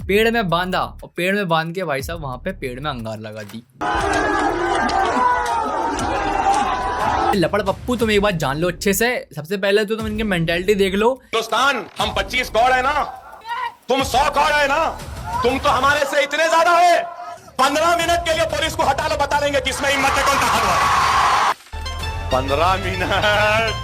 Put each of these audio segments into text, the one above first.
पेड़ में बांधा और पेड़ में बांध के भाई साहब वहां पे पेड़ में अंगार लगा दी। लपड़ पप्पू तुम एक बात जान लो अच्छे से, सबसे पहले तो तुम इनकी मेंटालिटी देख लो। हिंदुस्तान हम 25 करोड़ है ना, तुम 100 करोड़ है ना, तुम तो हमारे से इतने ज्यादा है। 15 मिनट के लिए पुलिस को हटा लो, बता देंगे किसमें हिम्मत है, कौन ताकतवर है। 15 मिनट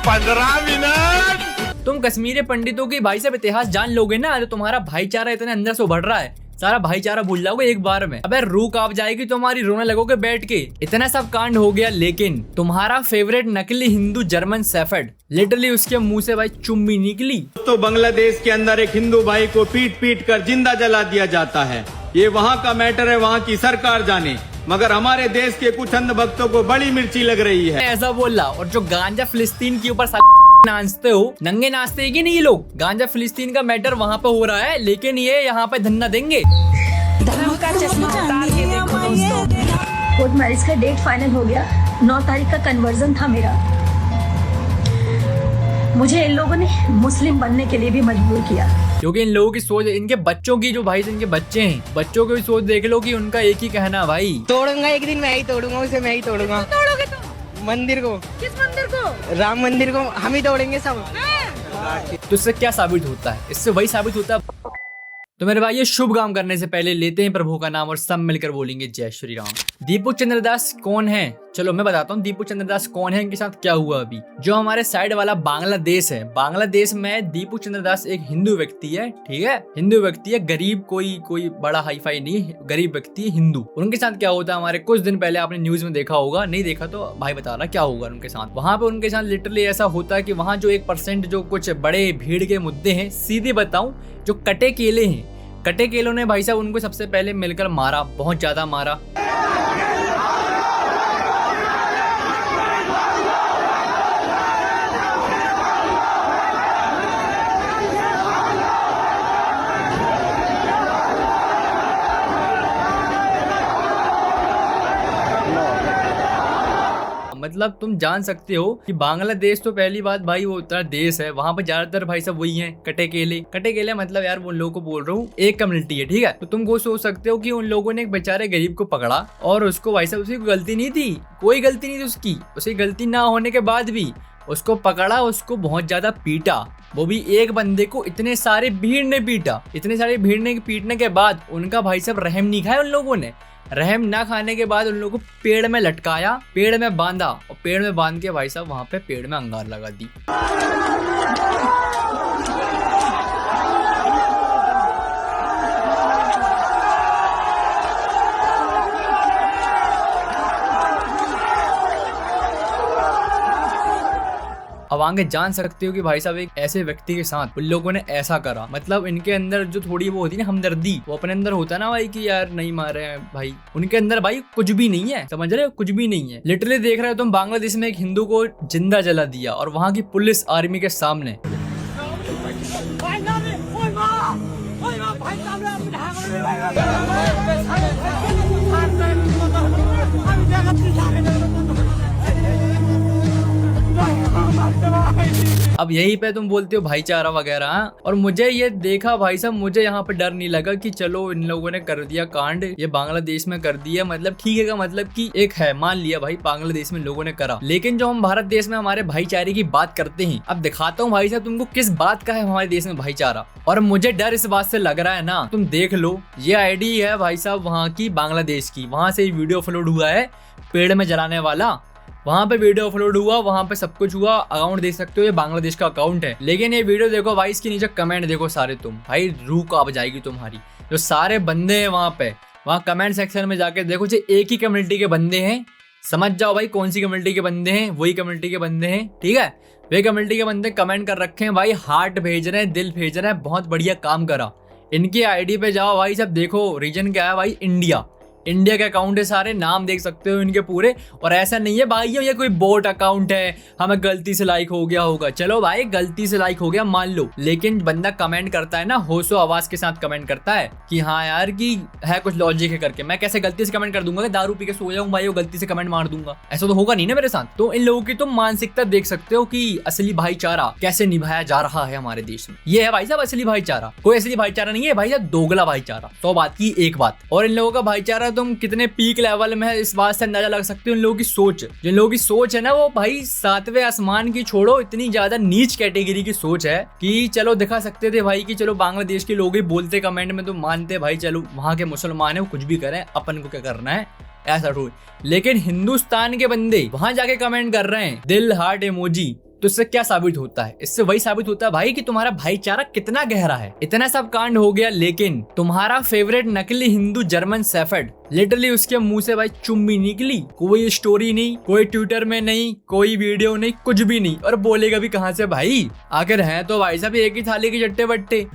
15 मिनट तुम कश्मीरी पंडितों की भाई साहब इतिहास जान लोगे ना तो तुम्हारा भाईचारा इतने अंदर से उभर रहा है, सारा भाईचारा भूल जाओगे एक बार में। अबे रूह कांप जाएगी तुम्हारी, रोने लगोगे बैठ के। इतना सब कांड हो गया, लेकिन तुम्हारा फेवरेट नकली हिंदू जर्मन शेफर्ड, लिटरली उसके मुंह से भाई चुम्मी निकली। तो बांग्लादेश के अंदर एक हिंदू भाई को पीट पीट कर जिंदा जला दिया जाता है। ये वहाँ का मैटर है, वहाँ की सरकार जाने, मगर हमारे देश के कुछ अंध भक्तों को बड़ी मिर्ची लग रही है। ऐसा बोला। और जो गांजा फिलिस्तीन के ऊपर नाचते हो, नंगे नाचते हैं कि नहीं ये लोग। गांजा फिलिस्तीन का मैटर वहाँ पे हो रहा है, लेकिन ये यहाँ पे धन्ना देंगे। धर्म का चश्मा उतार के देखो दोस्तों। कोर्ट मैरिज का डेट फाइनल हो गया, 9 तारीख का कन्वर्जन था मेरा। मुझे इन लोगों ने मुस्लिम बनने के लिए भी मजबूर किया, क्योंकि इन लोगों की सोच, इनके बच्चों की जो भाई इनके बच्चे हैं, बच्चों की सोच देख लो कि उनका एक ही कहना भाई, तोड़ूंगा एक दिन, मैं ही तोड़ूंगा उसे, मैं ही तोड़ूंगा। तोड़ोगे तुम मंदिर को? किस मंदिर को? राम मंदिर को हम ही तोड़ेंगे सब। तो इससे क्या साबित होता है? इससे वही साबित होता है। तो मेरे भाई ये शुभ काम करने से पहले लेते हैं प्रभु का नाम और सब मिलकर बोलेंगे जय श्री राम। दीपू चंद्र दास कौन है? चलो मैं बताता हूँ दीपू चंद्र दास कौन है, इनके साथ क्या हुआ अभी। जो हमारे साइड वाला बांग्लादेश है, बांग्लादेश में दीपू चंद्र दास एक हिंदू व्यक्ति है, ठीक है, हिंदू व्यक्ति है, गरीब, कोई बड़ा हाई फाई नहीं, गरीब व्यक्ति है, हिंदू। उनके साथ क्या होता है, हमारे कुछ दिन पहले आपने न्यूज में देखा होगा, नहीं देखा तो भाई बता रहा क्या होगा उनके साथ। वहां पे उनके साथ लिटरली ऐसा होता है कि वहां जो 1% जो कुछ बड़े भीड़ के मुद्दे हैं, सीधे बताऊं, जो कटे केले हैं, कटे केलों ने भाई साहब उनको सबसे पहले मिलकर मारा, बहुत ज्यादा मारा। मतलब तुम जान सकते हो कि बांग्लादेश तो पहली बात भाई वो उत्तर देश है, वहां पर ज्यादातर भाई सब वही हैं, कटे केले मतलब यार वो लोगों को बोल रहा हूँ, एक कम्युनिटी है, ठीक है। तो तुम वो सोच सकते हो कि उन लोगों ने एक बेचारे गरीब को पकड़ा और उसको भाई साहब, उसकी गलती नहीं थी, कोई गलती नहीं थी उसकी, उसकी गलती ना होने के बाद भी उसको पकड़ा, उसको बहुत ज्यादा पीटा, वो भी एक बंदे को इतने सारे भीड़ ने पीटा। इतने सारे भीड़ ने पीटने के बाद उनका भाई साहब रहम नहीं खाया उन लोगों ने। रहम ना खाने के बाद उन लोगों को पेड़ में लटकाया, पेड़ में बांधा और पेड़ में बांध के भाई साहब वहां पे पेड़ में अंगार लगा दी। अब आगे जान सकते हो कि भाई साहब एक ऐसे व्यक्ति के साथ उन लोगों ने ऐसा करा, मतलब इनके अंदर जो थोड़ी वो होती है ना हमदर्दी, वो अपने अंदर होता है ना भाई कि यार नहीं मार रहे हैं भाई, उनके अंदर भाई कुछ भी नहीं है, समझ रहे हो, कुछ भी नहीं है। लिटरली देख रहे हो तुम, बांग्लादेश में एक हिंदू को जिंदा जला दिया और वहाँ की पुलिस आर्मी के सामने। अब यही पे तुम बोलते हो भाईचारा वगैरह, और मुझे ये देखा भाई साहब, मुझे यहाँ पे डर नहीं लगा कि चलो इन लोगों ने कर दिया कांड, ये बांग्लादेश में कर दिया, मतलब ठीक है का मतलब कि एक है, मान लिया भाई बांग्लादेश में लोगों ने करा, लेकिन जो हम भारत देश में हमारे भाईचारे की बात करते हैं, अब दिखाता हूँ भाई साहब तुमको किस बात का है हमारे देश में भाईचारा। और मुझे डर इस बात से लग रहा है ना, तुम देख लो, ये आईडी है भाई साहब वहाँ की, बांग्लादेश की, वहां से वीडियो अपलोड हुआ है पेड़ में जलाने वाला, वहां पे वीडियो अपलोड हुआ, वहां पे सब कुछ हुआ, अकाउंट देख सकते हो, ये बांग्लादेश का अकाउंट है। लेकिन ये वीडियो देखो भाई, इसके नीचे कमेंट देखो सारे, तुम भाई रूह कांप जाएगी तुम्हारी। जो सारे बंदे हैं वहां पे, वहां कमेंट सेक्शन में जाके देखो, जो एक ही कम्युनिटी के बंदे हैं, समझ जाओ भाई कौन सी कम्युनिटी के बंदे हैं, वही कम्युनिटी के बंदे हैं, ठीक है। वे कम्युनिटी के बंदे कमेंट कर रखे हैं भाई, हार्ट भेज रहे हैं, दिल भेज रहे हैं, बहुत बढ़िया काम करा। इनकी आईडी पे जाओ भाई, सब देखो, रीजन क्या है भाई, इंडिया। इंडिया के अकाउंट है सारे, नाम देख सकते हो इनके पूरे। और ऐसा नहीं है भाई ये कोई बोट अकाउंट है, हमें गलती से लाइक हो गया होगा। चलो भाई गलती से लाइक हो गया मान लो, लेकिन बंदा कमेंट करता है ना होशो आवाज के साथ कमेंट करता है कि हाँ यार कि है कुछ लॉजिक है करके। मैं कैसे गलती से कमेंट कर दूंगा कि दारू पी के सो जाऊं भाई वो गलती से कमेंट मार दूंगा, ऐसा तो होगा नहीं ना मेरे साथ। तो इन लोगों की तुम मानसिकता देख सकते हो कि असली भाईचारा कैसे निभाया जा रहा है हमारे देश में। ये है भाई साहब असली भाईचारा, कोई असली भाईचारा नहीं है भाई साहब, दोगला भाईचारा। 100 बात की एक बात। और इन लोगों का भाईचारा तुम कितने पीक लेवल में है इस बात से अंदाजा लग सकते हो। इन लोगों की सोच, जिन लोगों की सोच है ना वो भाई 7वें आसमान की छोड़ो, इतनी ज्यादा नीच कैटेगरी की सोच है कि चलो दिखा सकते थे भाई कि चलो बांग्लादेश के लोग ही बोलते कमेंट में तो मानते भाई चलो वहां के मुसलमान है वो कुछ भी करें, अपन को क्या करना है ऐसा रूल। लेकिन हिंदुस्तान के बंदे वहां जाके कमेंट कर रहे हैं दिल हार्ट इमोजी, तो इससे क्या साबित होता है? इससे वही साबित होता है भाई कि तुम्हारा भाईचारा कितना गहरा है। इतना सब कांड हो गया लेकिन तुम्हारा फेवरेट नकली हिंदू जर्मन शेफर्ड, लिटरली उसके मुंह से भाई चुम्मी निकली, कोई स्टोरी नहीं, कोई ट्विटर में नहीं, कोई वीडियो नहीं, कुछ भी नहीं। और बोलेगा भी कहां से भाई? आखिर है तो भाई साहब एक ही थाली के चट्टे बट्टे।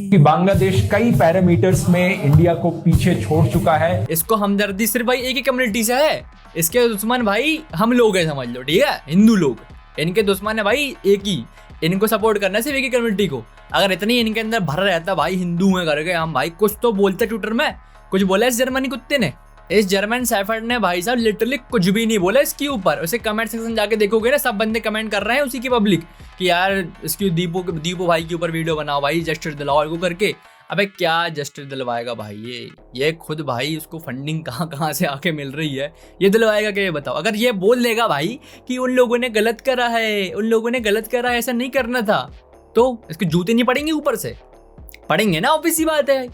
कि बांग्लादेश कई पैरामीटर्स में इंडिया को पीछे छोड़ चुका है। इसको हमदर्दी सिर्फ भाई एक ही कम्युनिटी से है, इसके दुश्मन भाई हम लोग हैं समझ लो, ठीक है, हिंदू लोग। इनके दुश्मन है भाई एक ही, इनको सपोर्ट करना है सिर्फ एक ही कम्युनिटी को। अगर इतनी इनके अंदर भर रहता भाई हिंदू है करके हम भाई कुछ तो बोलते ट्विटर में, कुछ बोला इस जर्मनी कुत्ते ने, इस जर्मन शेफर्ड ने भाई साहब लिटरली कुछ भी नहीं बोला इसके ऊपर। उसे कमेंट सेक्शन जाके देखोगे ना सब बंदे कमेंट कर रहे हैं उसी की पब्लिक कि यार इसकी दीपो भाई के ऊपर वीडियो बनाओ भाई, जस्टिस दिलाओ को करके। अबे क्या जस्टिस दिलवाएगा भाई? ये खुद भाई उसको फंडिंग कहाँ से आके मिल रही है, ये दिलवाएगा क्या ये बताओ? अगर ये बोल देगा भाई कि उन लोगों ने गलत करा है, उन लोगों ने गलत करा है, ऐसा नहीं करना था, तो इसके जूते नहीं पड़ेंगे ऊपर से? पढ़ेंगे ना, ऑब्वियस सी बात है,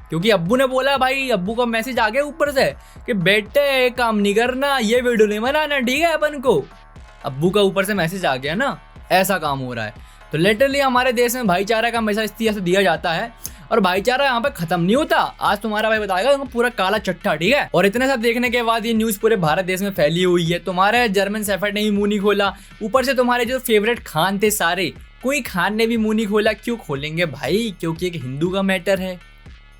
क्योंकि अब्बू ने बोला भाई, अब्बू का मैसेज आ गया ऊपर से कि बेटे काम नहीं करना, ये वीडियो नहीं बनाना, ठीक है अपन को। अब्बू का ऊपर से मैसेज आ गया ना, ऐसा काम हो रहा है। तो लिटरली हमारे देश में भाईचारा का हमेशा इस तरह से दिया जाता है और भाईचारा यहाँ पे खत्म नहीं होता। आज तुम्हारा भाई बताएगा पूरा काला चट्टा, ठीक है। और इतने सब देखने के बाद ये न्यूज पूरे भारत देश में फैली हुई है। तुम्हारे जर्मन शेफर्ड ने ही मुंह नहीं खोला, ऊपर से तुम्हारे जो फेवरेट खान थे सारे, कोई खान ने भी मुंह नहीं खोला। क्यों खोलेंगे भाई? क्योंकि एक हिंदू का मैटर है,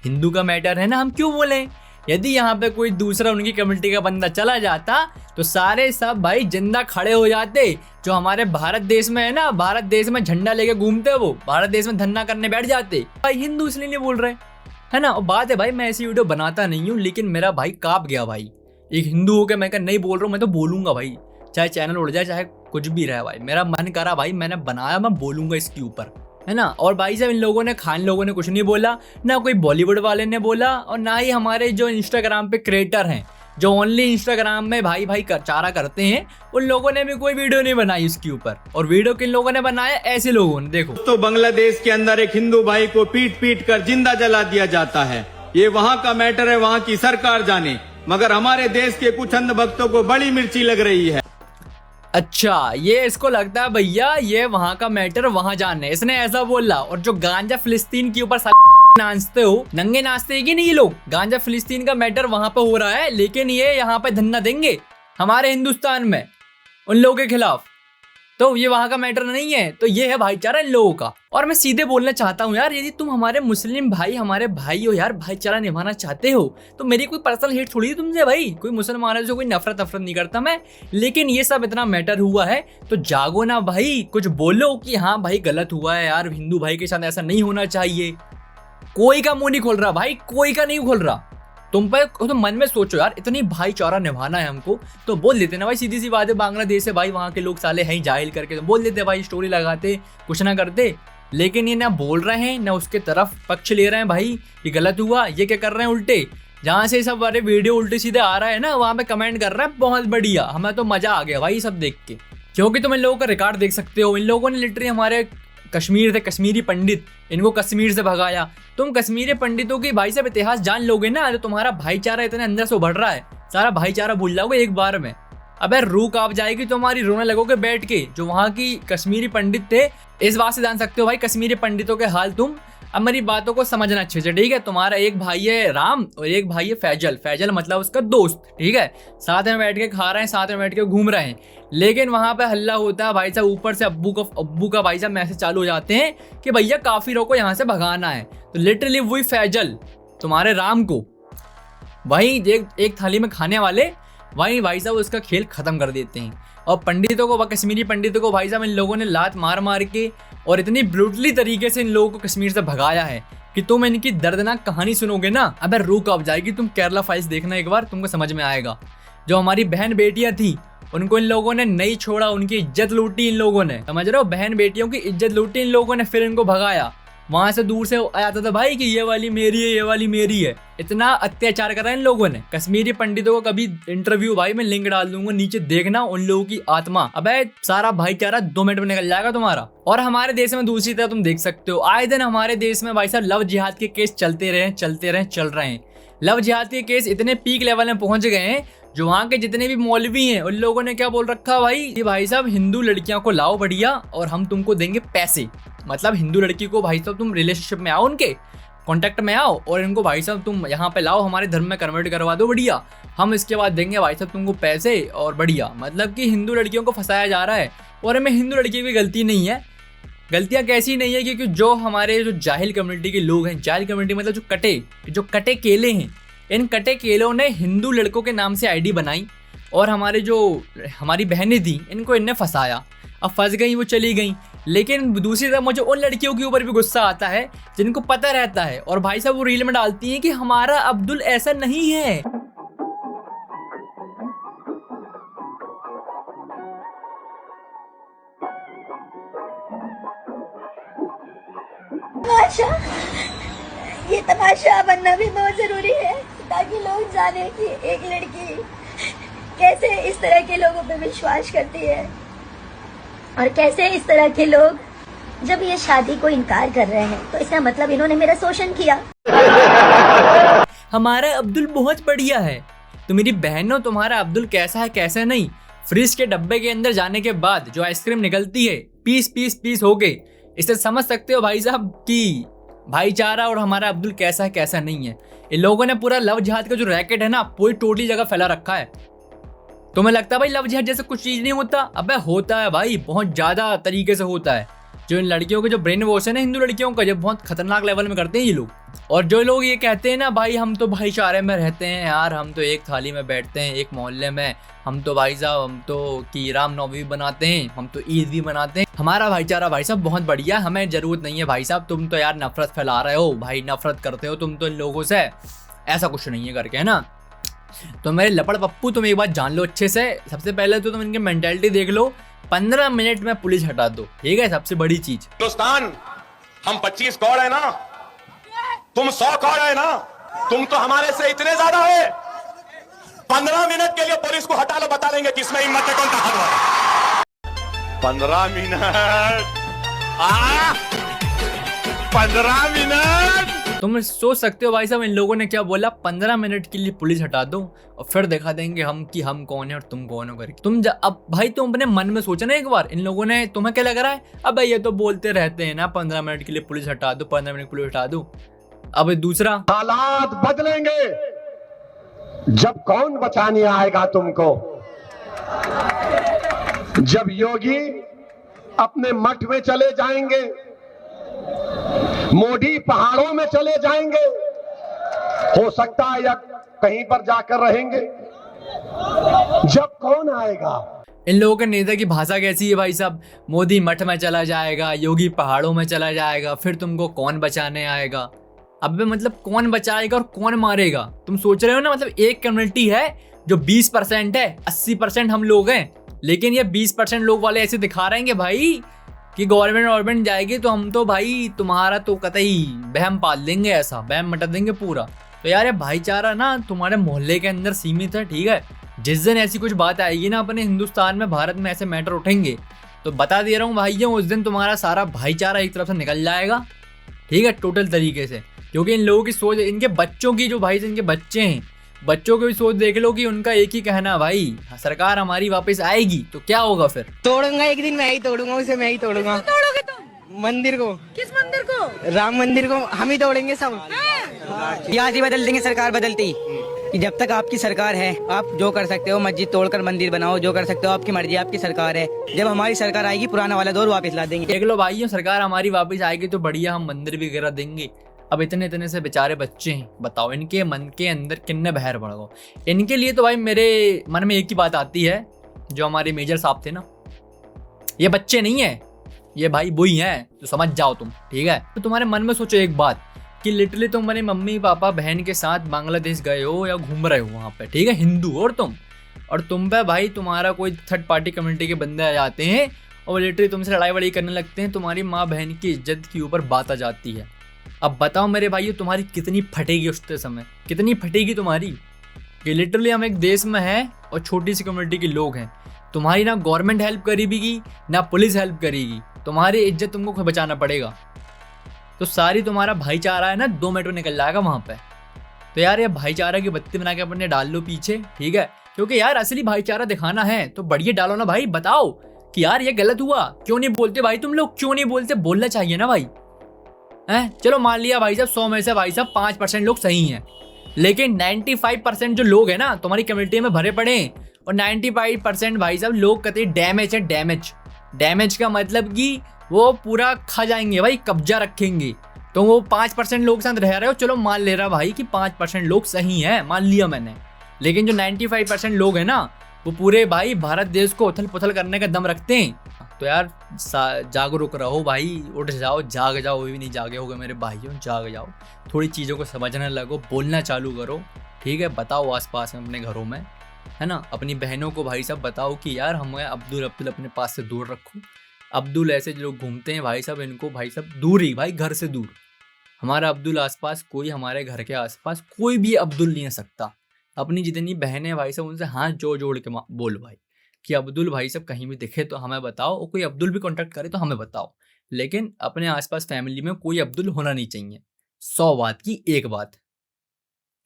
हिंदू का मैटर है ना, हम क्यों बोले? यदि यहाँ पे कोई दूसरा उनकी कम्युनिटी का बंदा चला जाता तो सारे सब भाई जिंदा खड़े हो जाते। जो हमारे भारत देश में है ना, भारत देश में झंडा लेके घूमते वो भारत देश में धरना करने बैठ जाते। भाई हिंदू इसलिए नहीं बोल रहे है ना। और बात है भाई मैं ऐसी वीडियो बनाता नहीं हूँ, लेकिन मेरा भाई कांप गया भाई। एक हिंदू होकर मैं नहीं बोल रहा हूँ, मैं तो बोलूंगा भाई, चाहे चैनल उड़ जाए चाहे कुछ भी रहे भाई। मेरा मन करा भाई, मैंने बनाया, मैं बोलूंगा इसके ऊपर, है ना। और भाई साहब इन लोगों ने, खान लोगों ने कुछ नहीं बोला, ना कोई बॉलीवुड वाले ने बोला, और ना ही हमारे जो इंस्टाग्राम पे क्रिएटर हैं जो ओनली इंस्टाग्राम में भाई चारा करते हैं, उन लोगों ने भी कोई वीडियो नहीं बनाई इसके ऊपर। और वीडियो किन लोगों ने बनाया? ऐसे लोगों ने। देखो तो बांग्लादेश के अंदर एक हिंदू भाई को पीट पीट कर जिंदा जला दिया जाता है। ये वहाँ का मैटर है, वहाँ की सरकार जाने, मगर हमारे देश के कुछ अंध भक्तों को बड़ी मिर्ची लग रही है। अच्छा, ये इसको लगता है भैया ये वहां का मैटर वहां जाने, इसने ऐसा बोला। और जो गांजा फिलिस्तीन के ऊपर नाचते हो, नंगे नाचते हैं कि नहीं ये लोग, गांजा फिलिस्तीन का मैटर वहां पे हो रहा है, लेकिन ये यहाँ पे धरना देंगे हमारे हिंदुस्तान में उन लोगों के खिलाफ। तो ये वहां का मैटर नहीं है। तो ये है भाईचारा इन लोगों का। और मैं सीधे बोलना चाहता हूँ यार, यदि तुम हमारे मुस्लिम भाई, हमारे भाई हो यार, भाईचारा निभाना चाहते हो, तो मेरी कोई पर्सनल हेट थोड़ी है तुमसे भाई। कोई मुसलमानों से कोई नफरत नहीं करता मैं, लेकिन ये सब इतना मैटर हुआ है तो जागो ना भाई, कुछ बोलो कि हाँ भाई गलत हुआ है यार, हिंदू भाई के साथ ऐसा नहीं होना चाहिए। कोई का मुंह नहीं खोल रहा भाई, कोई का नहीं खोल रहा। तुम पे तो मन में सोचो यार, इतनी भाईचारा निभाना है हमको तो बोल देते ना भाई, सीधी सी बात है। बांग्लादेश से भाई वहाँ के लोग साले हैं जाहिल करके तो बोल देते भाई, स्टोरी लगाते, कुछ ना करते। लेकिन ये ना बोल रहे हैं ना उसके तरफ पक्ष ले रहे हैं भाई कि गलत हुआ। ये क्या कर रहे हैं उल्टे, जहाँ से सब वाले वीडियो उल्टे सीधे आ रहा है ना, वहाँ पे कमेंट कर रहा है बहुत बढ़िया। हमें तो मजा आ गया भाई सब देख के, क्योंकि तुम इन लोगों का रिकॉर्ड देख सकते हो। इन लोगों ने लिटरली हमारे कश्मीर थे, कश्मीरी पंडित, इनको कश्मीर से भगाया। तुम कश्मीरी पंडितों की भाई साहब इतिहास जान लोगे ना, तो तुम्हारा भाईचारा इतने अंदर से उभर रहा है, सारा भाईचारा भूल जाओगे एक बार में। अबे रूह कांप जाएगी तुम्हारी, रोने लगोगे बैठ के। जो वहाँ की कश्मीरी पंडित थे, इस बात से जान सकते हो भाई कश्मीरी पंडितों के हाल तुम अब मेरी बातों को समझना अच्छे से, ठीक है। तुम्हारा एक भाई है राम और एक भाई है फैजल। फैजल मतलब उसका दोस्त, ठीक है। साथ में बैठ के खा रहे हैं, साथ में बैठ के घूम रहे हैं, लेकिन वहां पे हल्ला होता है भाई साहब। ऊपर से अब्बू का भाई साहब मैसेज चालू हो जाते हैं कि भैया काफिरों को यहाँ से भगाना है। तो लिटरली वही फैजल तुम्हारे राम को वही एक थाली में खाने वाले वही भाई साहब उसका खेल खत्म कर देते हैं। और पंडितों को, कश्मीरी पंडितों को भाई साहब इन लोगों ने लात मार मार के और इतनी ब्रूटली तरीके से इन लोगों को कश्मीर से भगाया है कि तुम इनकी दर्दनाक कहानी सुनोगे ना, अबे रूह कांप जाएगी। तुम केरला फाइल्स देखना एक बार, तुमको समझ में आएगा। जो हमारी बहन बेटियां थी उनको इन लोगों ने नहीं छोड़ा, उनकी इज्जत लूटी इन लोगों ने, समझ रहे हो। बहन बेटियों की इज्जत लूटी इन लोगों ने, फिर इनको भगाया। वहां से दूर से आता था भाई कि ये वाली मेरी है, ये वाली मेरी है। इतना अत्याचार करा इन लोगों ने। कश्मीरी पंडितों को कभी इंटरव्यू भाई मैं लिंक डाल दूंगा नीचे, देखना उन लोगों की आत्मा। अबे सारा भाईचारा 2 मिनट में निकल जाएगा तुम्हारा। और हमारे देश में दूसरी तरफ तुम देख सकते हो, आए दिन हमारे देश में भाई साहब लव जिहाद के केस चलते रहे चल रहे हैं। लव जिहाद के केस इतने पीक लेवल में पहुंच गए हैं, जो वहाँ के जितने भी मौलवी हैं उन लोगों ने क्या बोल रखा भाई कि भाई साहब हिंदू लड़कियों को लाओ बढ़िया और हम तुमको देंगे पैसे। मतलब हिंदू लड़की को भाई साहब तुम रिलेशनशिप में आओ, उनके कांटेक्ट में आओ और इनको भाई साहब तुम यहाँ पे लाओ, हमारे धर्म में कन्वर्ट करवा दो बढ़िया, हम इसके बाद देंगे भाई साहब तुमको पैसे और बढ़िया। मतलब कि हिंदू लड़कियों को फंसाया जा रहा है। और इनमें हिंदू लड़कियों की गलती नहीं है। गलतियाँ कैसी नहीं है, क्योंकि जो हमारे जो जाहिल कम्युनिटी के लोग हैं, जाहिल कम्युनिटी मतलब जो कटे केले हैं, इन कटे केलों ने हिंदू लड़कों के नाम से आईडी बनाई और हमारी बहनें थी इनको इनने फंसाया। अब फंस गई, वो चली गई। लेकिन दूसरी तरफ मुझे उन लड़कियों के ऊपर भी गुस्सा आता है जिनको पता रहता है और भाई साहब वो रील में डालती हैं कि हमारा अब्दुल ऐसा नहीं है। तमाशा, ये तमाशा बनना भी बहुत जरूरी है ताकि लोग जाने कि एक लड़की कैसे इस तरह के लोगों पे विश्वास करती है और कैसे इस तरह के लोग जब ये शादी को इनकार कर रहे हैं तो इसका मतलब इन्होंने मेरा शोषण किया। हमारा अब्दुल बहुत बढ़िया है। तो मेरी बहनों, तुम्हारा अब्दुल कैसा है कैसा नहीं, फ्रिज के डब्बे के अंदर जाने के बाद जो आइसक्रीम निकलती है पीस हो गए, इससे समझ सकते हो भाई साहब कि भाईचारा और हमारा अब्दुल कैसा है कैसा नहीं है। इन लोगों ने पूरा लव जिहाद का जो रैकेट है ना पूरी टोटली जगह फैला रखा है। तुम्हें लगता है भाई लव जिहाद जैसे कुछ चीज नहीं होता? अबे होता है भाई, बहुत ज्यादा तरीके से होता है। जो इन लड़कियों के जो ब्रेन वॉश है ना हिंदू लड़कियों का, जब बहुत खतरनाक लेवल में करते हैं ये लोग। और जो लोग ये कहते हैं ना भाई हम तो भाईचारे में रहते हैं यार, हम तो एक थाली में बैठते हैं एक मोहल्ले में, हम तो भाई साहब हम तो कि रामनवमी बनाते हैं, हम तो ईद भी मनाते हैं, हमारा भाईचारा भाई साहब बहुत बढ़िया, हमें जरूरत नहीं है भाई साहब, तुम तो यार नफरत फैला रहे हो भाई, नफरत करते हो तुम तो इन लोगों से, ऐसा कुछ नहीं है करके, है ना। तो मेरे लपड़ पप्पू तुम एक बात जान लो अच्छे से। सबसे पहले तो तुम इनकी मेंटालिटी देख लो, 15 मिनट में पुलिस हटा दो, ठीक है, सबसे बड़ी चीज। हिंदुस्तान हम 25 करोड़ है ना, तुम 100 करोड़ है ना, तुम तो हमारे से इतने ज्यादा है। 15 मिनट के लिए पुलिस को हटा लो, बता देंगे किसमें हिम्मत है, कौन ताकतवर है। 15 मिनट 15 मिनट तुम सोच सकते हो भाई साहब इन लोगों ने क्या बोला, 15 मिनट के लिए पुलिस हटा दो और फिर दिखा देंगे हम कि हम कौन है और तुम कौन हो करके। अब भाई तुम अपने मन में सोचा ना एक बार, इन लोगों ने, तुम्हें क्या लग रहा है अब ये तो बोलते रहते हैं ना 15 मिनट के लिए पुलिस हटा दो, 15 मिनट पुलिस हटा दो। अब दूसरा, हालात बदलेंगे जब कौन बचाने आएगा तुमको। जब योगी अपने मठ में चले जाएंगे, मोदी पहाड़ों में चले जाएंगे, हो सकता है या कहीं पर जाकर रहेंगे, जब कौन आएगा। इन लोगों के नेता की भाषा कैसी है भाई साहब, मोदी मठ में चला जाएगा, योगी पहाड़ों में चला जाएगा, फिर तुमको कौन बचाने आएगा। अब मतलब कौन बचाएगा और कौन मारेगा, तुम सोच रहे हो ना। मतलब एक कम्युनिटी है जो 20% है, 80% हम लोग हैं, लेकिन ये 20% लोग वाले ऐसे दिखा रहे हैं कि भाई कि गवर्नमेंट जाएगी तो हम तो भाई तुम्हारा तो कतई बहम पाल देंगे, ऐसा बहम मटा देंगे पूरा। तो यार ये भाईचारा ना तुम्हारे मोहल्ले के अंदर सीमित है, ठीक है। जिस दिन ऐसी कुछ बात आएगी ना अपने हिंदुस्तान में, भारत में ऐसे मैटर उठेंगे तो बता दे रहा हूँ भाइयों, उस दिन तुम्हारा सारा भाईचारा एक तरफ से निकल जाएगा, ठीक है, टोटल तरीके से। क्योंकि इन लोगों की सोच, इनके बच्चों की, जो भाई इनके बच्चे हैं, बच्चों की भी सोच देख लो कि उनका एक ही कहना, भाई सरकार हमारी वापस आएगी तो क्या होगा फिर। तोड़ूंगा एक दिन, मैं ही तोड़ूंगा उसे, मैं ही तोड़ूंगा। तोड़ोगे तुम? मंदिर को, किस मंदिर को? राम मंदिर को हम ही तोड़ेंगे सब। यहाँ से बदल देंगे सरकार बदलती, कि जब तक आपकी सरकार है आप जो कर सकते हो, मस्जिद तोड़कर मंदिर बनाओ, जो कर सकते हो, आपकी मर्जी, आपकी सरकार है। जब हमारी सरकार आएगी पुराना वाला दौर वापस ला देंगे। देख लो भाइयों, सरकार हमारी वापस आएगी तो बढ़िया हम मंदिर भी गिरा देंगे। अब इतने इतने से बेचारे बच्चे हैं, बताओ इनके मन के अंदर कितने बहर बढ़ गए। इनके लिए तो भाई मेरे मन में एक ही बात आती है, जो हमारे मेजर साहब थे ना, ये बच्चे नहीं है, ये भाई वही हैं, तो समझ जाओ तुम, ठीक है। तो तुम्हारे मन में सोचो एक बात कि लिटरली तुम अपने मम्मी पापा बहन के साथ बांग्लादेश गए हो या घूम रहे हो वहाँ पे, ठीक है, हिंदू और तुम पे भाई तुम्हारा कोई थर्ड पार्टी कम्युनिटी के बंदे आ जाते हैं और लिटरली तुमसे लड़ाई वड़ाई करने लगते हैं, तुम्हारी माँ बहन की इज्जत के ऊपर बात आ जाती है। अब बताओ मेरे भाइयों, तुम्हारी कितनी फटेगी उस समय, कितनी फटेगी तुम्हारी, कि लिटरली हम एक देश में हैं और छोटी सी कम्युनिटी के लोग हैं। तुम्हारी ना गवर्नमेंट हेल्प करेगी ना पुलिस हेल्प करेगी, तुम्हारी इज्जत तुमको खुद बचाना पड़ेगा। तो सारी तुम्हारा भाईचारा है ना 2 मिनट में निकल जाएगा वहाँ पे। तो यार ये भाईचारा की बत्ती बना के अपने डाल लो पीछे, ठीक है, क्योंकि यार असली भाईचारा दिखाना है तो बढ़िया डालो ना भाई। बताओ कि यार ये गलत हुआ, क्यों नहीं बोलते भाई तुम लोग, क्यों नहीं बोलते? बोलना चाहिए ना भाई, हैं? चलो मान लिया भाई साहब 100 में से भाई साहब 5% लोग सही हैं, लेकिन 95% जो लोग हैं ना तुम्हारी कम्युनिटी में भरे पड़े हैं, और 95% भाई साहब लोग कहते हैं डैमेज है। डैमेज का मतलब कि वो पूरा खा जाएंगे भाई, कब्जा रखेंगे। तो वो 5% लोग साथ रह रहे हो, चलो मान ले रहा भाई कि 5% लोग सही हैं, मान लिया मैंने, लेकिन जो 95% लोग हैं ना वो पूरे भाई भारत देश को उथल पुथल करने का दम रखते हैं। तो यार जागरूक रहो भाई, उठ जाओ, जाग जाओ, वो भी नहीं जागे होगे मेरे भाइयों, जाग जाओ, थोड़ी चीज़ों को समझने लगो, बोलना चालू करो, ठीक है। बताओ आसपास में अपने घरों में, है ना, अपनी बहनों को भाई साहब बताओ कि यार हमें अब्दुल अपने पास से दूर रखो। अब्दुल ऐसे जो लोग घूमते हैं भाई साहब, इनको भाई साहब दूर ही, भाई घर से दूर। हमारा अब्दुल आसपास कोई, हमारे घर के आसपास कोई भी अब्दुल नहीं आ सकता। अपनी जितनी बहनें भाई साहब उनसे हाथ जोड़ के बोल भाई कि अब्दुल भाई साहब कहीं भी दिखे तो हमें बताओ, और कोई अब्दुल भी कॉन्टेक्ट करे तो हमें बताओ, लेकिन अपने आसपास फैमिली में कोई अब्दुल होना नहीं चाहिए। 100 बात की एक बात,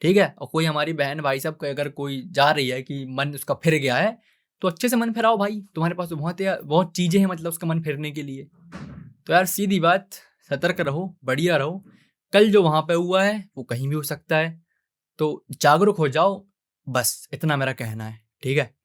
ठीक है। और कोई हमारी बहन भाई साहब अगर कोई जा रही है कि मन उसका फिर गया है, तो अच्छे से मन फिराओ भाई, तुम्हारे पास तो बहुत चीज़ें हैं मतलब उसका मन फिरने के लिए। तो यार सीधी बात, सतर्क रहो, बढ़िया रहो। कल जो वहाँ पे हुआ है वो कहीं भी हो सकता है, तो जागरूक हो जाओ, बस इतना मेरा कहना है, ठीक है।